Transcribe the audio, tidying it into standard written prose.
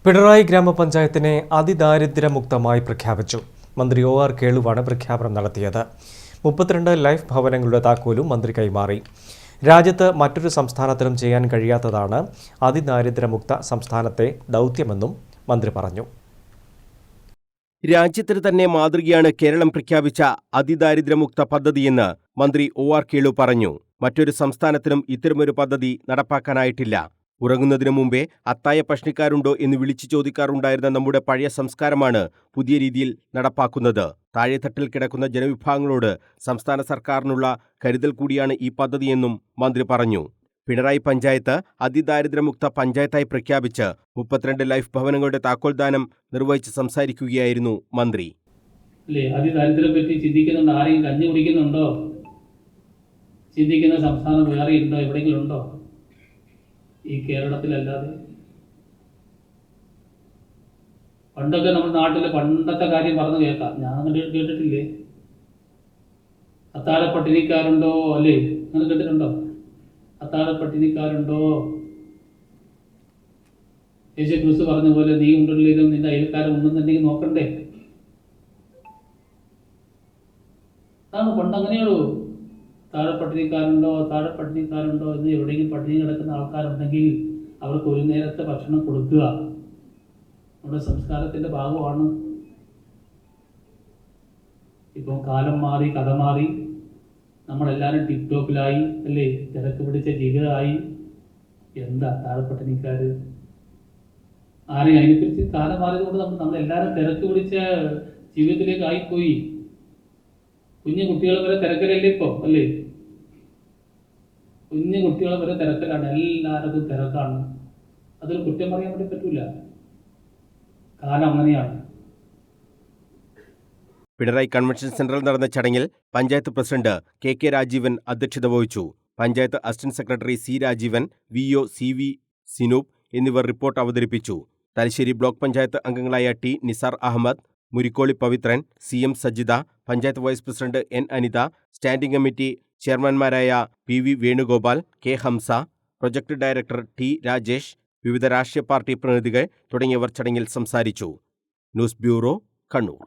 പിണറായി ഗ്രാമപഞ്ചായത്തിനെ അതിദാരിദ്ര്യമുക്തമായി പ്രഖ്യാപിച്ചു. മന്ത്രി ഒ.ആർ. കേളുവാണ് പ്രഖ്യാപനം നടത്തിയത്. 32 ലൈഫ് ഭവനങ്ങളുടെ താക്കോലും മന്ത്രി കൈമാറി. രാജ്യത്ത് മറ്റൊരു സംസ്ഥാനത്തിലും ചെയ്യാൻ കഴിയാത്തതാണ് അതിദാരിദ്ര്യമുക്ത സംസ്ഥാനത്തെ ദൗത്യമെന്നും മന്ത്രി പറഞ്ഞു. രാജ്യത്തിന് തന്നെ മാതൃകയാണ് കേരളം പ്രഖ്യാപിച്ച അതിദാരിദ്ര്യമുക്ത പദ്ധതിയെന്ന് മന്ത്രി ഒ.ആർ. കേളു പറഞ്ഞു. മറ്റൊരു സംസ്ഥാനത്തിനും ഇത്തരമൊരു പദ്ധതി നടപ്പാക്കാനായിട്ടില്ല. ഉറങ്ങുന്നതിനു മുമ്പേ അത്തായ പഷ്ണിക്കാരുണ്ടോ എന്ന് വിളിച്ചു ചോദിക്കാറുണ്ടായിരുന്ന നമ്മുടെ പഴയ സംസ്കാരമാണ് പുതിയ രീതിയിൽ നടപ്പാക്കുന്നത്. താഴെത്തട്ടിൽ കിടക്കുന്ന ജനവിഭാഗങ്ങളോട് സംസ്ഥാന സർക്കാരിനുള്ള കരുതൽ കൂടിയാണ് ഈ പദ്ധതിയെന്നും മന്ത്രി പറഞ്ഞു. പിണറായി പഞ്ചായത്ത് അതിദാരിദ്ര്യമുക്ത പഞ്ചായത്തായി പ്രഖ്യാപിച്ച് 32 ലൈഫ് ഭവനങ്ങളുടെ താക്കോൽദാനം നിർവഹിച്ച് സംസാരിക്കുകയായിരുന്നു മന്ത്രി. അതിദാരിദ്ര്യം പറ്റി ചിന്തിക്കുന്നുണ്ട്? ആരെയും കഞ്ഞി കുടിക്കുന്നുണ്ടോ? ചിന്തിക്കുന്ന സംസ്ഥാനം വേറെ ഉണ്ടോ? എവിടെയെങ്കിലും ഉണ്ടോ? ഈ കേരളത്തിലല്ലാതെ. പണ്ടൊക്കെ നമ്മുടെ നാട്ടിലെ പണ്ടത്തെ കാര്യം പറഞ്ഞു കേൾക്കാം. ഞാൻ കേട്ടിട്ടില്ലേ? അത്താഴ പട്ടിണിക്കാരുണ്ടോ? അല്ലേ, അങ്ങനെ കേട്ടിട്ടുണ്ടോ? അത്താഴ പട്ടിണിക്കാരുണ്ടോ? യേശു ക്രിസ്തു പറഞ്ഞ പോലെ നീ ഉണ്ടല്ലേലും നിന്റെ അയൽക്കാരൻ ഉണ്ടെന്നുണ്ടെങ്കിൽ നോക്കണ്ടേ? അതാണ് പണ്ട്. അങ്ങനെയുള്ളൂ. താഴെ പട്ടിണിക്കാരുണ്ടോ എന്ന് എവിടെയെങ്കിലും പട്ടിണി കിടക്കുന്ന ആൾക്കാരുണ്ടെങ്കിൽ അവർക്ക് ഒരു നേരത്തെ ഭക്ഷണം കൊടുക്കുക നമ്മുടെ സംസ്കാരത്തിന്റെ ഭാഗമാണ്. ഇപ്പം കാലം മാറി, കഥ മാറി. നമ്മളെല്ലാവരും ടിക്ടോക്കിലായി, അല്ലേ? തിരക്ക് പിടിച്ച ജീവിതമായി. എന്താ താഴെ പട്ടിണിക്കാര്? ആരെയും അതിനെക്കുറിച്ച് കാലം മാറിയത് കൊണ്ട് നമ്മളെല്ലാവരും തിരക്ക് പിടിച്ച ജീവിതത്തിലേക്ക് ആയിപ്പോയി. കുഞ്ഞു കുട്ടികൾ വരെ തിരക്കലല്ലേ ഇപ്പൊ, അല്ലേ? കുഞ്ഞു കുട്ടികൾ വരെ തിരക്കലാണ്. എല്ലാവർക്കും തിരക്കാണ്. അതൊരു കുറ്റം പറയാൻ വേണ്ടി പറ്റൂല. കാലം അങ്ങനെയാണ്. പിണറായി കൺവെൻഷൻ സെന്ററിൽ നടന്ന ചടങ്ങിൽ പഞ്ചായത്ത് പ്രസിഡന്റ് കെ രാജീവൻ അധ്യക്ഷത വഹിച്ചു. Panchayat assistant secretary C Rajeevan, V O. C V. Sinoop എന്നിവർ റിപ്പോർട്ട് അവതരിപ്പിച്ചു. തലശ്ശേരി ബ്ലോക്ക് പഞ്ചായത്ത് അംഗങ്ങളായ T. Nisar Ahmed, Murikkoli Pavithran, C M. Sajitha, panchayat vice president N. Anitha, standing committee ചെയർമാൻമാരായ P V. Venugopal, K. Hamsa, project director T. Rajesh, വിവിധ രാഷ്ട്രീയ പാർട്ടി പ്രതിനിധികൾ തുടങ്ങിയവർ ചടങ്ങിൽ സംസാരിച്ചു. News bureau, Kannur.